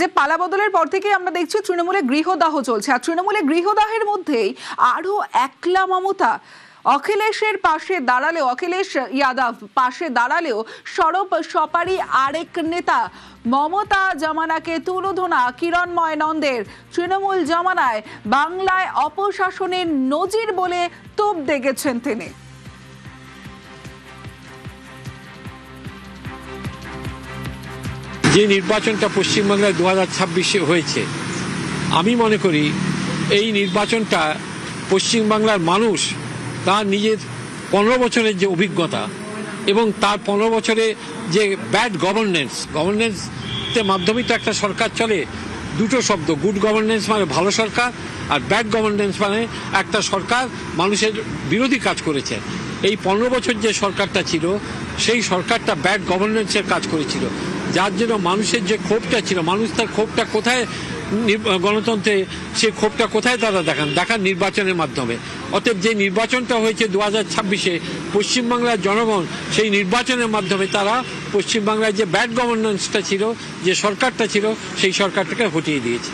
যে পালা বদলের পর থেকে আমরা দেখছি তৃণমূলে গৃহদাহ চলছে, আর তৃণমূলে গৃহদাহের মধ্যেই আরো একলা মমতা। অখিলেশের পাশে দাঁড়ালেও, অখিলেশ যাদব পাশে দাঁড়ালেও সরব সপারি আরেক নেতা মমতা জামানাকে তুলোধনা কিরণময় নন্দের। তৃণমূল জামানায় বাংলায় অপশাসনের নজির বলে তোপ দেখেছেন তিনি। যে নির্বাচনটা পশ্চিমবাংলায় 2026-এ হয়েছে, আমি মনে করি এই নির্বাচনটা পশ্চিমবাংলার মানুষ তার নিজের 15 বছরের যে অভিজ্ঞতা এবং তার 15 বছরে যে ব্যাড গভর্নেন্সের মাধ্যমে তো একটা সরকার চলে। দুটো শব্দ, গুড গভর্নেন্স মানে ভালো সরকার, আর ব্যাড গভর্নেন্স মানে একটা সরকার মানুষের বিরোধী কাজ করেছে। এই 15 বছর যে সরকারটা ছিল, সেই সরকারটা ব্যাড গভর্নেন্সের কাজ করেছিল, যার জন্য মানুষের যে ক্ষোভটা ছিল, মানুষ তার ক্ষোভটা কোথায় গণতন্ত্রে, সেই ক্ষোভটা কোথায় তারা দেখান নির্বাচনের মাধ্যমে। অতএব যে নির্বাচনটা হয়েছে 2026-এ, পশ্চিমবাংলার জনগণ সেই নির্বাচনের মাধ্যমে তারা পশ্চিমবাংলায় যে ব্যাড গভর্নেন্সটা ছিল, যে সরকারটা ছিল, সেই সরকারটাকে হটিয়ে দিয়েছে।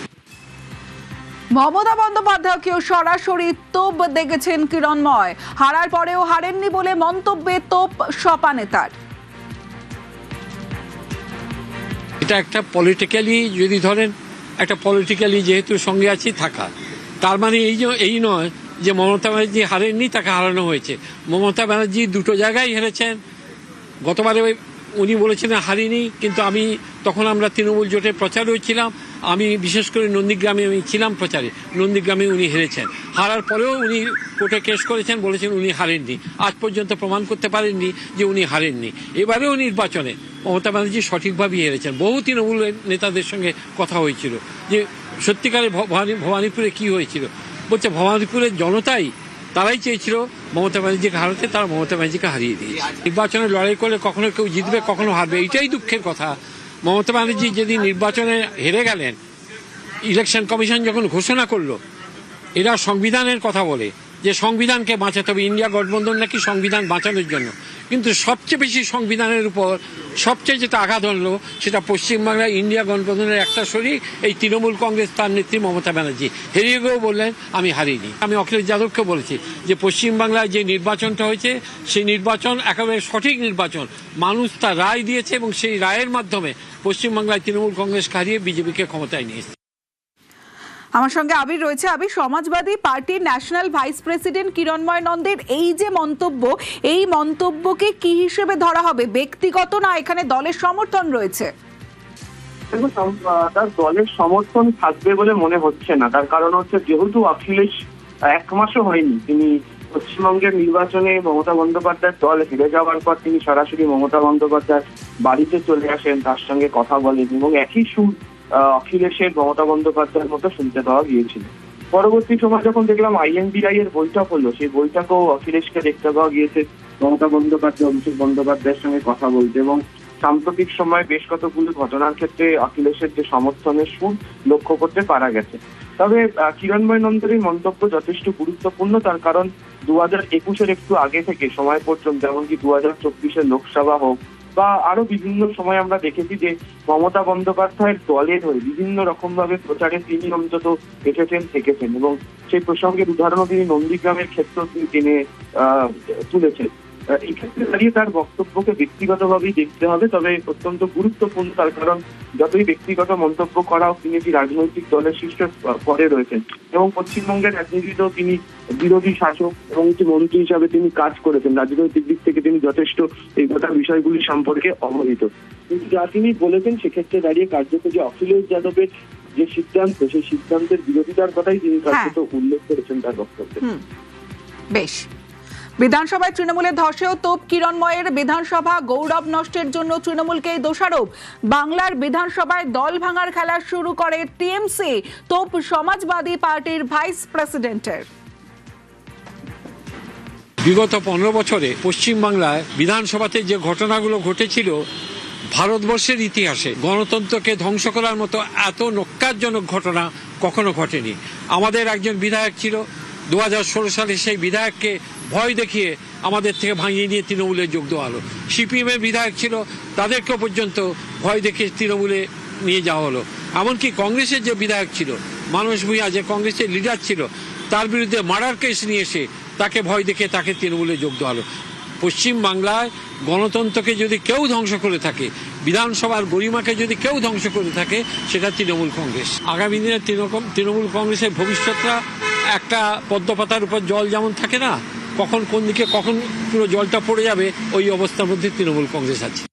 মমতা বন্দ্যোপাধ্যায়কেও সরাসরি তোপ দেখেছেন কিরণময়। হারার পরেও হারেননি বলে মন্তব্যে তোপ সপা নেতার। এটা একটা পলিটিক্যালি, যদি ধরেন একটা পলিটিক্যালি যেহেতু সঙ্গে আছি থাকা, তার মানে এই নয় যে মমতা ব্যানার্জি হারেননি, তাকে হারানো হয়েছে। মমতা ব্যানার্জি দুটো জায়গায় হেরেছেন। গতবারে উনি বলেছিলেন হারিনি, কিন্তু তখন আমরা তৃণমূল জোটের প্রচারেও ছিলাম। আমি বিশেষ করে নন্দীগ্রামে আমি ছিলাম প্রচারে, নন্দীগ্রামে উনি হেরেছেন। হারার পরেও উনি কোর্টে কেস করেছেন, বলেছেন উনি হারেননি। আজ পর্যন্ত প্রমাণ করতে পারেননি যে উনি হারেননি। এবারেও নির্বাচনে মমতা ব্যানার্জি সঠিকভাবেই হেরেছেন। বহু তৃণমূল নেতাদের সঙ্গে কথা হয়েছিল যে সত্যিকারে ভবানীপুরে কি হয়েছিল। বলছে ভবানীপুরের জনতাই, তারাই চেয়েছিল মমতা ব্যানার্জিকে হারাতে, তারা মমতা ব্যানার্জিকে হারিয়ে দিয়েছে। নির্বাচনে লড়াই করলে কখনো কেউ জিতবে, কখনো হারবে, এটাই দুঃখের কথা। মমতা ব্যানার্জি যেদিন নির্বাচনে হেরে গেলেন, ইলেকশন কমিশন যখন ঘোষণা করলো, এরা সংবিধানের কথা বলে যে সংবিধানকে বাঁচাতে হবে, ইন্ডিয়া গঠবন্ধন নাকি সংবিধান বাঁচানোর জন্য। কিন্তু সবচেয়ে বেশি সংবিধানের উপর সবচেয়ে যেটা আঘাত হলো, সেটা পশ্চিমবাংলায় ইন্ডিয়া গঠবন্ধনের একটা শরীর এই তৃণমূল কংগ্রেস, তার নেত্রী মমতা ব্যানার্জি হেরিয়ে গিয়েও বললেন আমি হারিনি। আমি অখিলেশ যাদবকে বলেছি যে পশ্চিমবাংলায় যে নির্বাচনটা হয়েছে, সেই নির্বাচন একেবারে সঠিক নির্বাচন। মানুষ তার রায় দিয়েছে এবং সেই রায়ের মাধ্যমে পশ্চিমবাংলায় তৃণমূল কংগ্রেসকে হারিয়ে বিজেপিকে ক্ষমতায় নিয়েছে। আমার সঙ্গে আবির রয়েছে। আবির, সমাজবাদী পার্টির ন্যাশনাল ভাইস প্রেসিডেন্ট কিরণময় নন্দের এই যে মন্তব্য, এই মন্তব্যকে কি হিসেবে ধরা হবে? ব্যক্তিগত না এখানে দলের সমর্থন রয়েছে? তার দলের সমর্থন থাকবে বলে মনে হচ্ছে না। তার কারণ হচ্ছে, যেহেতু অখিলেশ 1 মাসও হয়নি তিনি পশ্চিমবঙ্গের নির্বাচনে মমতা বন্দ্যোপাধ্যায়ের দল হেরে যাওয়ার পর তিনি সরাসরি মমতা বন্দ্যোপাধ্যায়ের বাড়িতে চলে আসেন, তার সঙ্গে কথা বলেন এবং একই সুর অখিলেশের মমতা বন্দ্যোপাধ্যায়ের মতো শুনতে পাওয়া গিয়েছিল। পরবর্তী সময় যখন দেখলাম INBI এর বৈঠক হলো, সেই বৈঠকেও অখিলেশকে দেখতে পাওয়া গিয়েছে মমতা বন্দ্যোপাধ্যায়, অভিষেক বন্দ্যোপাধ্যায়ের সঙ্গে কথা বলতে, এবং সাম্প্রতিক সময় বেশ কতগুলো ঘটনার ক্ষেত্রে অখিলেশের যে সমর্থনের সুর লক্ষ্য করতে পারা গেছে। তবে কিরণময় নন্দের এই মন্তব্য যথেষ্ট গুরুত্বপূর্ণ, তার কারণ 2021-এর একটু আগে থেকে সময় পর্যন্ত, এমনকি 2024-এর লোকসভা হোক বা আরো বিভিন্ন সময় আমরা দেখেছি যে মমতা বন্দ্যোপাধ্যায়ের দলের হয়ে বিভিন্ন রকম ভাবে প্রচারে তিনি অন্তত থেকেছেন এবং সেই প্রসঙ্গের উদাহরণও তিনি নন্দীগ্রামের ক্ষেত্রেও তিনি তুলেছেন। এই ক্ষেত্রে দাঁড়িয়ে তার বক্তব্যকে ব্যক্তিগতভাবেই দেখতে হবে, তবে অত্যন্ত গুরুত্বপূর্ণ, তার কারণ যতই ব্যক্তিগত মন্তব্য করাও তিনি একটি রাজনৈতিক দলের শীর্ষ পদে রয়েছেন এবং পশ্চিমবঙ্গের রাজনীতিতেও তিনি বিরোধী শাসক এবং একটি মন্ত্রী হিসাবে তিনি কাজ করেছেন। রাজনৈতিক দিক থেকে তিনি যথেষ্ট এই কথা বিষয়গুলি সম্পর্কে অবহিত। কিন্তু যা তিনি বলেছেন, সেক্ষেত্রে দাঁড়িয়ে কার্যত যে অখিলেশ যাদবের যে সিদ্ধান্ত, সেই সিদ্ধান্তের বিরোধিতার কথাই তিনি কার্যত উল্লেখ করেছেন তার বক্তব্যে। বেশ। বিধানসভায় তৃণমূলের ধসেও তোপ কিরণময়ের। বিধানসভা গৌরব নষ্টের জন্য তৃণমূলকেই দোষারোপ। বাংলার বিধানসভায় দল ভাঙার খেলা শুরু করে টিএমসি, তোপ সমাজবাদী পার্টির ভাইস প্রেসিডেন্টের। বিগত 15 বছরে পশ্চিমবাংলায় বিধানসভাতে যে ঘটনাগুলো ঘটেছিল, ভারতবর্ষের ইতিহাসে গণতন্ত্রকে ধ্বংস করার মতো এত নক্কারজনক ঘটনা কখনো ঘটেনি। আমাদের একজন বিধায়ক ছিল, 2016 সালে সেই বিধায়ককে ভয় দেখিয়ে আমাদের থেকে ভাঙিয়ে নিয়ে তৃণমূলে যোগ দেওয়া হলো। সিপিএমের বিধায়ক ছিল, তাদেরকেও পর্যন্ত ভয় দেখিয়ে তৃণমূলে নিয়ে যাওয়া হলো। এমনকি কংগ্রেসের যে বিধায়ক ছিল মানস ভূঁইয়া, যে কংগ্রেসের লিডার ছিল, তার বিরুদ্ধে মার্ডার কেস নিয়ে এসে তাকে ভয় দেখে তাকে তৃণমূলে যোগ দেওয়া হলো। পশ্চিম বাংলায় গণতন্ত্রকে যদি কেউ ধ্বংস করে থাকে, বিধানসভার গরিমাকে যদি কেউ ধ্বংস করে থাকে, সেটা তৃণমূল কংগ্রেস। আগামী দিনে তৃণমূল কংগ্রেসের ভবিষ্যৎটা একটা পদ্মপাতার উপর জল যেমন থাকে না, কখন কোন দিকে কখন পুরো জলটা পড়ে যাবে, ওই অবস্থার মধ্যে তৃণমূল কংগ্রেস আছে।